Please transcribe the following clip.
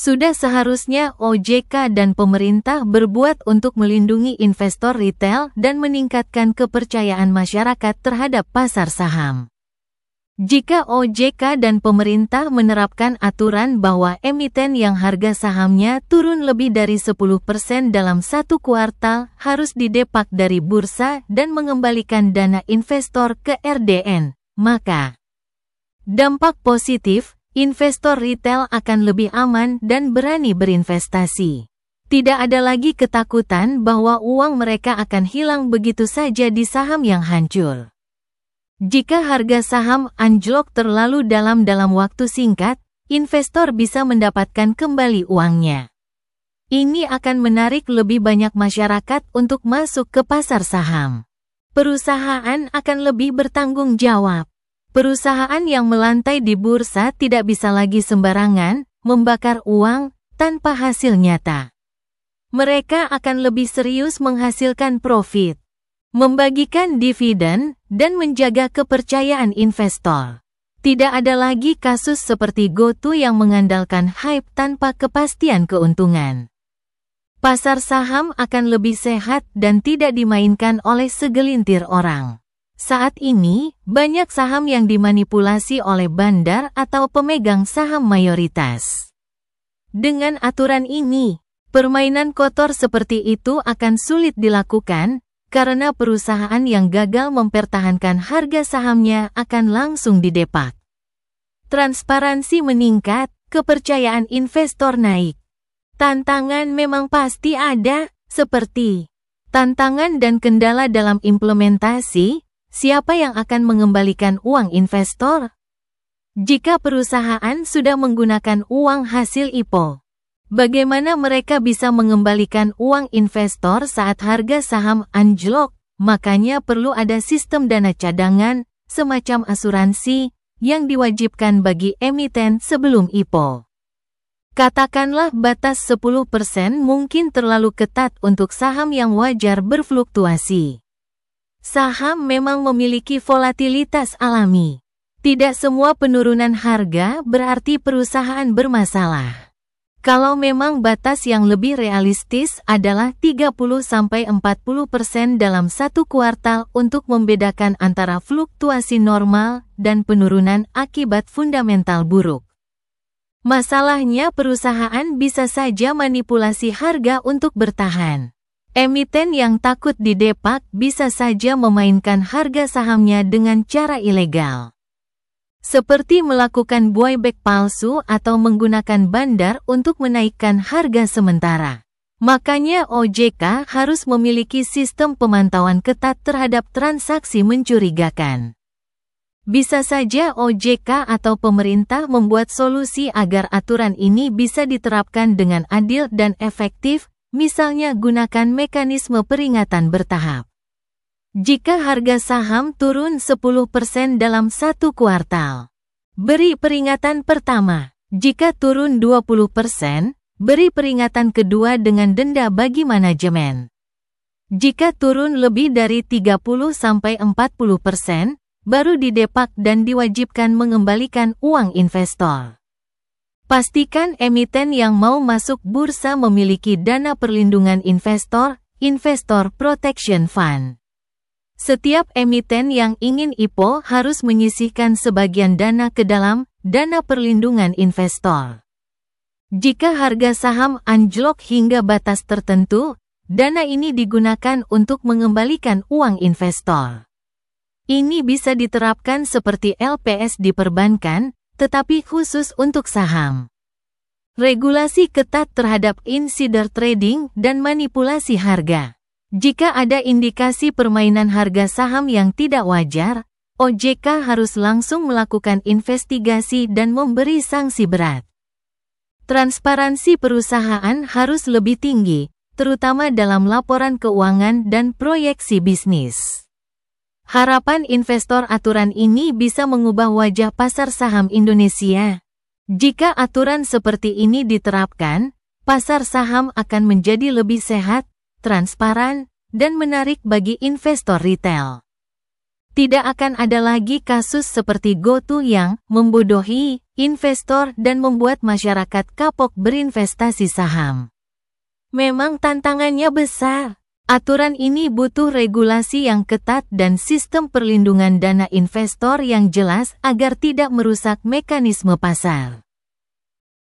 Sudah seharusnya OJK dan pemerintah berbuat untuk melindungi investor retail dan meningkatkan kepercayaan masyarakat terhadap pasar saham. Jika OJK dan pemerintah menerapkan aturan bahwa emiten yang harga sahamnya turun lebih dari 10% dalam satu kuartal harus didepak dari bursa dan mengembalikan dana investor ke RDN, maka dampak positif, investor retail akan lebih aman dan berani berinvestasi. Tidak ada lagi ketakutan bahwa uang mereka akan hilang begitu saja di saham yang hancur. Jika harga saham anjlok terlalu dalam waktu singkat, investor bisa mendapatkan kembali uangnya. Ini akan menarik lebih banyak masyarakat untuk masuk ke pasar saham. Perusahaan akan lebih bertanggung jawab. Perusahaan yang melantai di bursa tidak bisa lagi sembarangan membakar uang tanpa hasil nyata. Mereka akan lebih serius menghasilkan profit, membagikan dividen, dan menjaga kepercayaan investor. Tidak ada lagi kasus seperti GoTo yang mengandalkan hype tanpa kepastian keuntungan. Pasar saham akan lebih sehat dan tidak dimainkan oleh segelintir orang. Saat ini, banyak saham yang dimanipulasi oleh bandar atau pemegang saham mayoritas. Dengan aturan ini, permainan kotor seperti itu akan sulit dilakukan, karena perusahaan yang gagal mempertahankan harga sahamnya akan langsung didepak. Transparansi meningkat, kepercayaan investor naik. Tantangan memang pasti ada, seperti tantangan dan kendala dalam implementasi. Siapa yang akan mengembalikan uang investor? Jika perusahaan sudah menggunakan uang hasil IPO, bagaimana mereka bisa mengembalikan uang investor saat harga saham anjlok? Makanya perlu ada sistem dana cadangan, semacam asuransi, yang diwajibkan bagi emiten sebelum IPO. Katakanlah batas 10% mungkin terlalu ketat untuk saham yang wajar berfluktuasi. Saham memang memiliki volatilitas alami. Tidak semua penurunan harga berarti perusahaan bermasalah. Kalau memang batas yang lebih realistis adalah 30-40% dalam satu kuartal untuk membedakan antara fluktuasi normal dan penurunan akibat fundamental buruk. Masalahnya perusahaan bisa saja manipulasi harga untuk bertahan. Emiten yang takut didepak bisa saja memainkan harga sahamnya dengan cara ilegal. Seperti melakukan buyback palsu atau menggunakan bandar untuk menaikkan harga sementara. Makanya OJK harus memiliki sistem pemantauan ketat terhadap transaksi mencurigakan. Bisa saja OJK atau pemerintah membuat solusi agar aturan ini bisa diterapkan dengan adil dan efektif, misalnya gunakan mekanisme peringatan bertahap. Jika harga saham turun 10% dalam satu kuartal, beri peringatan pertama. Jika turun 20%, beri peringatan kedua dengan denda bagi manajemen. Jika turun lebih dari 30-40%, baru didepak dan diwajibkan mengembalikan uang investor. Pastikan emiten yang mau masuk bursa memiliki dana perlindungan investor, Investor Protection Fund. Setiap emiten yang ingin IPO harus menyisihkan sebagian dana ke dalam dana perlindungan investor. Jika harga saham anjlok hingga batas tertentu, dana ini digunakan untuk mengembalikan uang investor. Ini bisa diterapkan seperti LPS di perbankan, tetapi khusus untuk saham. Regulasi ketat terhadap insider trading dan manipulasi harga. Jika ada indikasi permainan harga saham yang tidak wajar, OJK harus langsung melakukan investigasi dan memberi sanksi berat. Transparansi perusahaan harus lebih tinggi, terutama dalam laporan keuangan dan proyeksi bisnis. Harapan investor aturan ini bisa mengubah wajah pasar saham Indonesia. Jika aturan seperti ini diterapkan, pasar saham akan menjadi lebih sehat, transparan, dan menarik bagi investor retail. Tidak akan ada lagi kasus seperti GoTo yang membodohi investor dan membuat masyarakat kapok berinvestasi saham. Memang tantangannya besar. Aturan ini butuh regulasi yang ketat dan sistem perlindungan dana investor yang jelas agar tidak merusak mekanisme pasar.